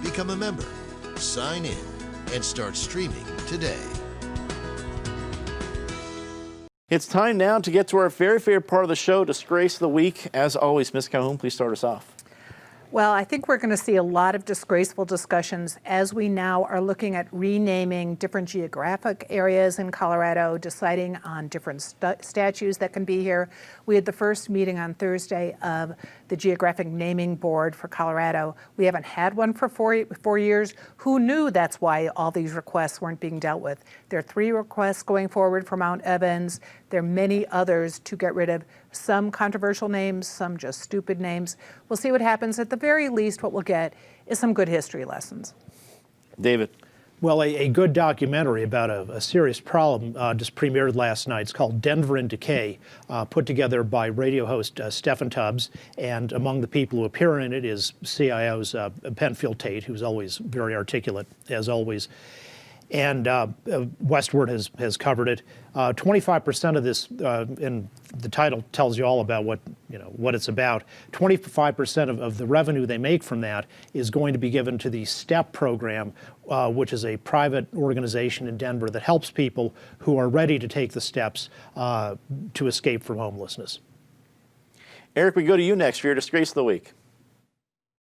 Become a member, sign in, and start streaming today. It's time now to get to our very favorite part of the show, Disgrace of the Week. As always, Ms. Calhoun, please start us off. Well, I think we're going to see a lot of disgraceful discussions as we now are looking at renaming different geographic areas in Colorado, deciding on different statues that can be here. We had the first meeting on Thursday of the Geographic Naming Board for Colorado. We haven't had one for four years. Who knew that's why all these requests weren't being dealt with? There are 3 requests going forward for Mount Evans. There are many others to get rid of some controversial names, some just stupid names. We'll see what happens. At the very least, what we'll get is some good history lessons. David. Well, a good documentary about a serious problem just premiered last night. It's called Denver in Decay, put together by radio host Stephen Tubbs. And among the people who appear in it is CIO's Penfield Tate, who's always very articulate, as always. And Westward has covered it. 25% of this, and the title tells you all about what it's about. 25% of the revenue they make from that is going to be given to the STEP program, which is a private organization in Denver that helps people who are ready to take the steps to escape from homelessness. Eric, we go to you next for your Disgrace of the Week.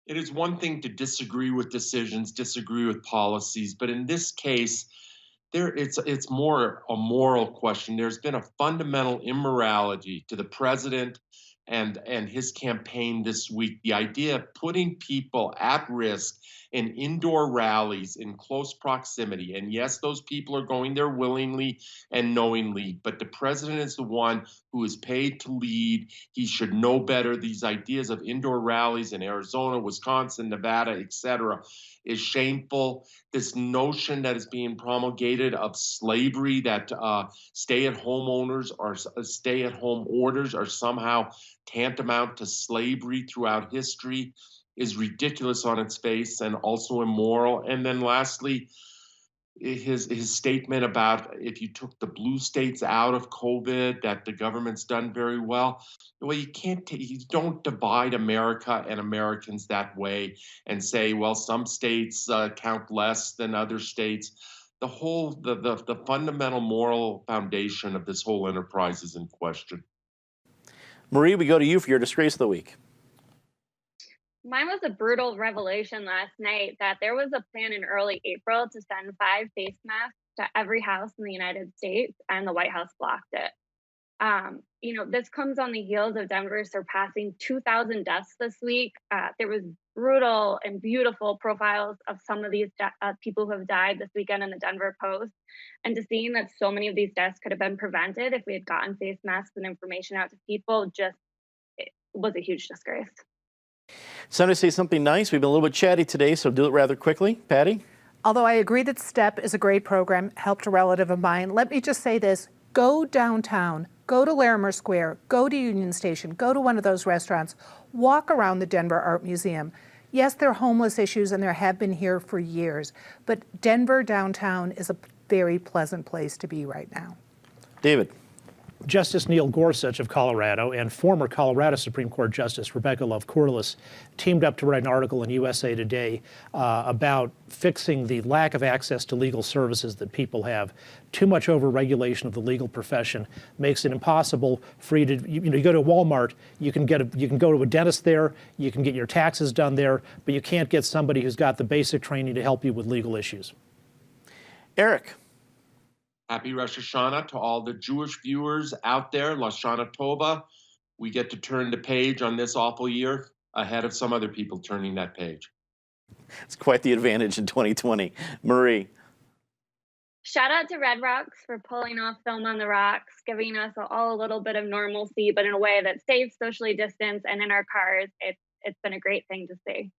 It is one thing to disagree with decisions, disagree with policies, but in this case, it's more a moral question. There's been a fundamental immorality to the president and his campaign this week. The idea of putting people at risk in indoor rallies in close proximity. And yes, those people are going there willingly and knowingly, but the president is the one who is paid to lead. He should know better. These ideas of indoor rallies in Arizona, Wisconsin, Nevada, etc., is shameful. This notion that is being promulgated of slavery, that stay-at-home owners or stay-at-home orders are somehow tantamount to slavery throughout history, is ridiculous on its face and also immoral. And then lastly, his statement about if you took the blue states out of COVID, that the government's done very well. Well, you don't divide America and Americans that way and say, well, some states count less than other states. The fundamental moral foundation of this whole enterprise is in question. Marie, we go to you for your Disgrace of the Week. Mine was a brutal revelation last night that there was a plan in early April to send 5 face masks to every house in the United States, and the White House blocked it. This comes on the heels of Denver surpassing 2,000 deaths this week. There was brutal and beautiful profiles of some of these people who have died this weekend in the Denver Post. And to seeing that so many of these deaths could have been prevented if we had gotten face masks and information out to people, it was a huge disgrace. It's time to say something nice. We've been a little bit chatty today, so do it rather quickly. Patty? Although I agree that STEP is a great program, helped a relative of mine, let me just say this. Go downtown, go to Larimer Square, go to Union Station, go to one of those restaurants, walk around the Denver Art Museum. Yes, there are homeless issues, and there have been here for years, but Denver downtown is a very pleasant place to be right now. David? Justice Neil Gorsuch of Colorado and former Colorado Supreme Court Justice Rebecca Love Corliss teamed up to write an article in USA Today about fixing the lack of access to legal services that people have. Too much overregulation of the legal profession makes it impossible for you to, you go to Walmart, you can go to a dentist there, you can get your taxes done there, but you can't get somebody who's got the basic training to help you with legal issues. Eric? Happy Rosh Hashanah to all the Jewish viewers out there. Lashana Tova. We get to turn the page on this awful year ahead of some other people turning that page. It's quite the advantage in 2020. Marie? Shout out to Red Rocks for pulling off Film on the Rocks, giving us all a little bit of normalcy, but in a way that stays socially distanced and in our cars. It's been a great thing to see.